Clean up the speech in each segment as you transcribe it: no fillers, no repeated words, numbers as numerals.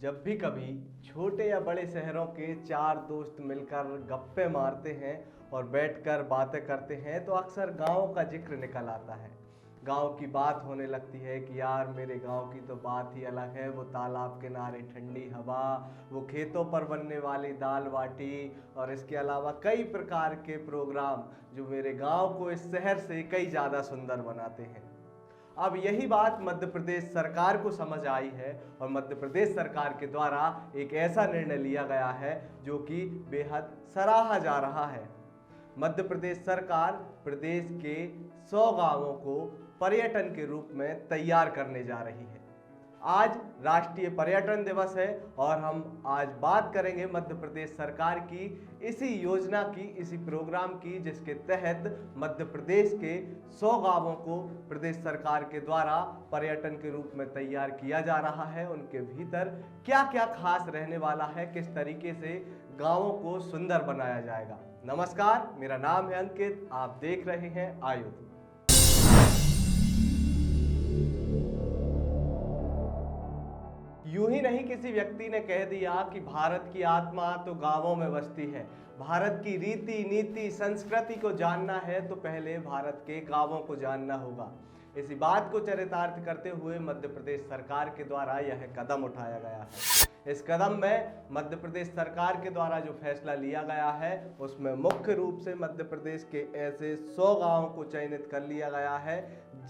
जब भी कभी छोटे या बड़े शहरों के चार दोस्त मिलकर गप्पे मारते हैं और बैठकर बातें करते हैं तो अक्सर गांव का जिक्र निकल आता है। गांव की बात होने लगती है कि यार मेरे गांव की तो बात ही अलग है। वो तालाब किनारे ठंडी हवा, वो खेतों पर बनने वाली दाल बाटी और इसके अलावा कई प्रकार के प्रोग्राम जो मेरे गांव को इस शहर से कई ज़्यादा सुंदर बनाते हैं। अब यही बात मध्य प्रदेश सरकार को समझ आई है और मध्य प्रदेश सरकार के द्वारा एक ऐसा निर्णय लिया गया है जो कि बेहद सराहा जा रहा है। मध्य प्रदेश सरकार प्रदेश के 100 गांवों को पर्यटन के रूप में तैयार करने जा रही है। आज राष्ट्रीय पर्यटन दिवस है और हम आज बात करेंगे मध्य प्रदेश सरकार की इसी योजना की, इसी प्रोग्राम की, जिसके तहत मध्य प्रदेश के 100 गांवों को प्रदेश सरकार के द्वारा पर्यटन के रूप में तैयार किया जा रहा है। उनके भीतर क्या क्या खास रहने वाला है, किस तरीके से गांवों को सुंदर बनाया जाएगा। नमस्कार, मेरा नाम है अंकित, आप देख रहे हैं आयुध। यूं ही नहीं किसी व्यक्ति ने कह दिया कि भारत की आत्मा तो गांवों में बसती है। भारत की रीति नीति संस्कृति को जानना है तो पहले भारत के गांवों को जानना होगा। इसी बात को चरितार्थ करते हुए मध्य प्रदेश सरकार के द्वारा यह कदम उठाया गया है। इस कदम में मध्य प्रदेश सरकार के द्वारा जो फैसला लिया गया है उसमें मुख्य रूप से मध्य प्रदेश के ऐसे 100 गांवों को चयनित कर लिया गया है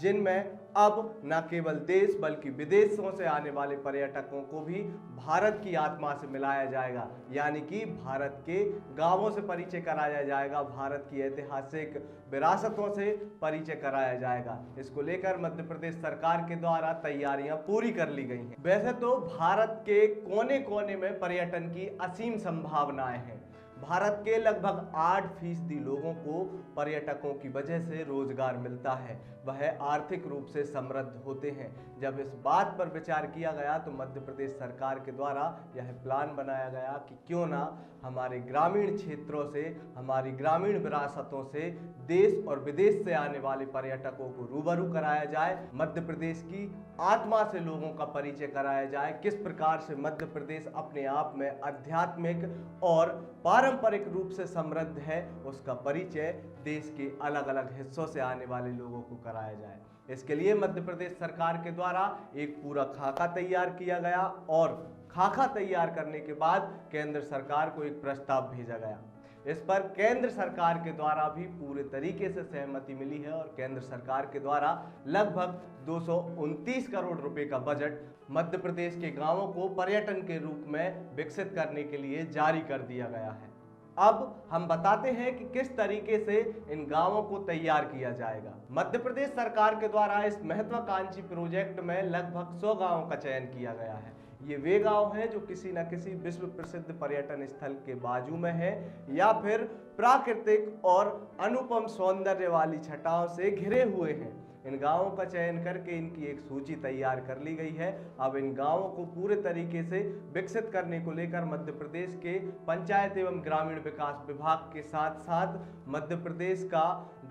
जिनमें अब न केवल देश बल्कि विदेशों से आने वाले पर्यटकों को भी भारत की आत्मा से मिलाया जाएगा। यानी कि भारत के गांवों से परिचय कराया जाएगा, भारत की ऐतिहासिक विरासतों से परिचय कराया जाएगा। इसको लेकर मध्य प्रदेश सरकार के द्वारा तैयारियां पूरी कर ली गई हैं। वैसे तो भारत के कोने कोने में पर्यटन की असीम संभावनाएं हैं। भारत के लगभग 8% लोगों को पर्यटकों की वजह से रोजगार मिलता है, वह आर्थिक रूप से समृद्ध होते हैं। जब इस बात पर विचार किया गया तो मध्य प्रदेश सरकार के द्वारा यह प्लान बनाया गया कि क्यों ना हमारे ग्रामीण क्षेत्रों से, हमारी ग्रामीण विरासतों से देश और विदेश से आने वाले पर्यटकों को रूबरू कराया जाए, मध्य प्रदेश की आत्मा से लोगों का परिचय कराया जाए, किस प्रकार से मध्य प्रदेश अपने आप में आध्यात्मिक और पारंपरिक रूप से समृद्ध है, उसका परिचय देश के अलग अलग हिस्सों से आने वाले लोगों को कराया जाए। इसके लिए मध्य प्रदेश सरकार के द्वारा एक पूरा खाका तैयार किया गया और खाका तैयार करने के बाद केंद्र सरकार को एक प्रस्ताव भेजा गया। इस पर केंद्र सरकार के द्वारा भी पूरे तरीके से सहमति मिली है और केंद्र सरकार के द्वारा लगभग 229 करोड़ रुपए का बजट मध्य प्रदेश के गांवों को पर्यटन के रूप में विकसित करने के लिए जारी कर दिया गया है। अब हम बताते हैं कि किस तरीके से इन गांवों को तैयार किया जाएगा। मध्य प्रदेश सरकार के द्वारा इस महत्वाकांक्षी प्रोजेक्ट में लगभग 100 गांवों का चयन किया गया है। ये वे गांव हैं जो किसी न किसी विश्व प्रसिद्ध पर्यटन स्थल के बाजू में है या फिर प्राकृतिक और अनुपम सौंदर्य वाली छटाओं से घिरे हुए हैं। इन गांवों का चयन करके इनकी एक सूची तैयार कर ली गई है। अब इन गांवों को पूरे तरीके से विकसित करने को लेकर मध्य प्रदेश के पंचायत एवं ग्रामीण विकास विभाग के साथ साथ मध्य प्रदेश का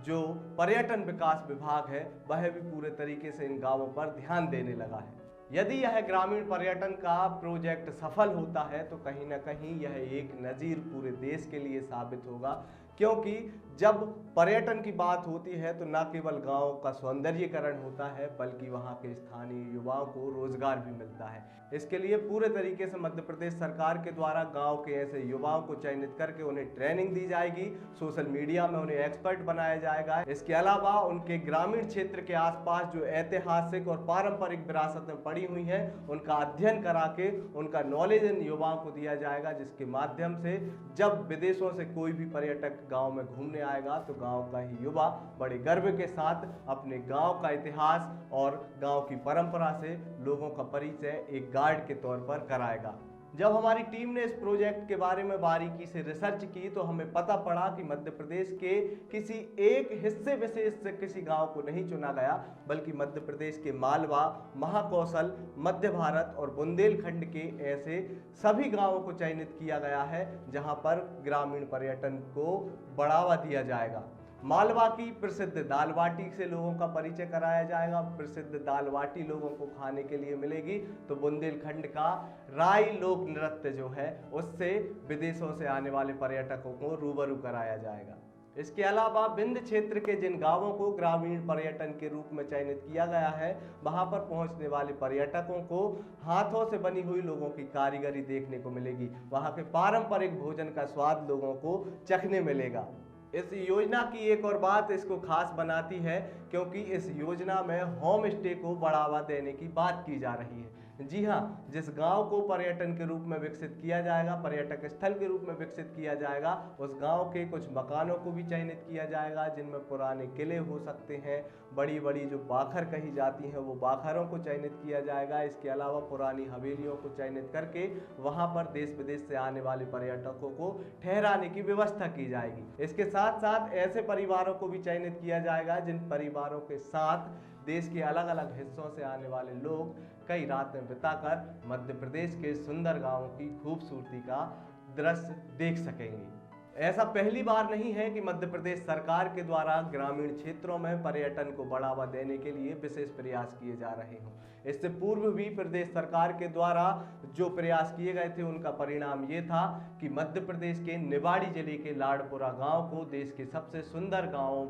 जो पर्यटन विकास विभाग है वह भी पूरे तरीके से इन गांवों पर ध्यान देने लगा है। यदि यह ग्रामीण पर्यटन का प्रोजेक्ट सफल होता है तो कहीं ना कहीं यह एक नज़ीर पूरे देश के लिए साबित होगा, क्योंकि जब पर्यटन की बात होती है तो न केवल गांव का सौंदर्यीकरण होता है बल्कि वहां के स्थानीय युवाओं को रोजगार भी मिलता है। इसके लिए पूरे तरीके से मध्य प्रदेश सरकार के द्वारा गांव के ऐसे युवाओं को चयनित करके उन्हें ट्रेनिंग दी जाएगी, सोशल मीडिया में उन्हें एक्सपर्ट बनाया जाएगा। इसके अलावा उनके ग्रामीण क्षेत्र के आसपास जो ऐतिहासिक और पारंपरिक विरासतें पड़ी हुई हैं उनका अध्ययन करा के उनका नॉलेज इन युवाओं को दिया जाएगा, जिसके माध्यम से जब विदेशों से कोई भी पर्यटक गांव में घूमने आएगा तो गांव का ही युवा बड़े गर्व के साथ अपने गांव का इतिहास और गांव की परंपरा से लोगों का परिचय एक गाइड के तौर पर कराएगा। जब हमारी टीम ने इस प्रोजेक्ट के बारे में बारीकी से रिसर्च की तो हमें पता पड़ा कि मध्य प्रदेश के किसी एक हिस्से विशेष से किसी गांव को नहीं चुना गया, बल्कि मध्य प्रदेश के मालवा, महाकौशल, मध्य भारत और बुंदेलखंड के ऐसे सभी गांवों को चयनित किया गया है जहां पर ग्रामीण पर्यटन को बढ़ावा दिया जाएगा। मालवा की प्रसिद्ध दाल बाटी से लोगों का परिचय कराया जाएगा। प्रसिद्ध दाल बाटी लोगों को खाने के लिए मिलेगी। तो बुंदेलखंड का राई लोक नृत्य जो है उससे विदेशों से आने वाले पर्यटकों को रूबरू कराया जाएगा। इसके अलावा विंध्य क्षेत्र के जिन गांवों को ग्रामीण पर्यटन के रूप में चयनित किया गया है, वहां पर पहुंचने वाले पर्यटकों को हाथों से बनी हुई लोगों की कारीगरी देखने को मिलेगी। वहां के पारंपरिक भोजन का स्वाद लोगों को चखने मिलेगा। इस योजना की एक और बात इसको खास बनाती है, क्योंकि इस योजना में होम स्टे को बढ़ावा देने की बात की जा रही है। जी हाँ, जिस गांव को पर्यटन के रूप में विकसित किया जाएगा, पर्यटक स्थल के रूप में विकसित किया जाएगा, उस गांव के कुछ मकानों को भी चयनित किया जाएगा, जिनमें पुराने किले हो सकते हैं, बड़ी बड़ी जो बाखर कही जाती हैं वो बाखरों को चयनित किया जाएगा। इसके अलावा पुरानी हवेलियों को चयनित करके वहां पर देश विदेश से आने वाले पर्यटकों को ठहराने की व्यवस्था की जाएगी। इसके साथ साथ ऐसे परिवारों को भी चयनित किया जाएगा जिन परिवारों के साथ देश के अलग अलग हिस्सों से आने वाले लोग कई रातें बिताकर मध्य प्रदेश के सुंदर गांवों की खूबसूरती का दृश्य देख सकेंगे। ऐसा पहली बार नहीं है कि मध्य प्रदेश सरकार के द्वारा ग्रामीण क्षेत्रों में पर्यटन को बढ़ावा देने के लिए विशेष प्रयास किए जा रहे हों। इससे पूर्व भी प्रदेश सरकार के द्वारा जो प्रयास किए गए थे उनका परिणाम ये था कि मध्य प्रदेश के निवाड़ी जिले के लाडपुरा गांव को देश के सबसे सुंदर गांवों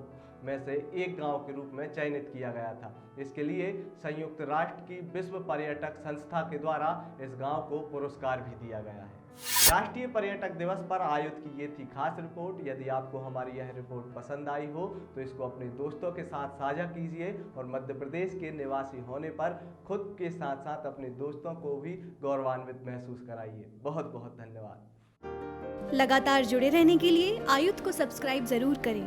में से एक गांव के रूप में चयनित किया गया था। इसके लिए संयुक्त राष्ट्र की विश्व पर्यटक संस्था के द्वारा इस गांव को पुरस्कार भी दिया गया है। राष्ट्रीय पर्यटक दिवस पर आयोजित की ये थी खास रिपोर्ट। यदि आपको हमारी यह रिपोर्ट पसंद आई हो तो इसको अपने दोस्तों के साथ साझा कीजिए और मध्य प्रदेश के निवासी होने पर खुद के साथ साथ अपने दोस्तों को भी गौरवान्वित महसूस कराइए। बहुत बहुत धन्यवाद। लगातार जुड़े रहने के लिए आयुक्त को सब्सक्राइब जरूर करें।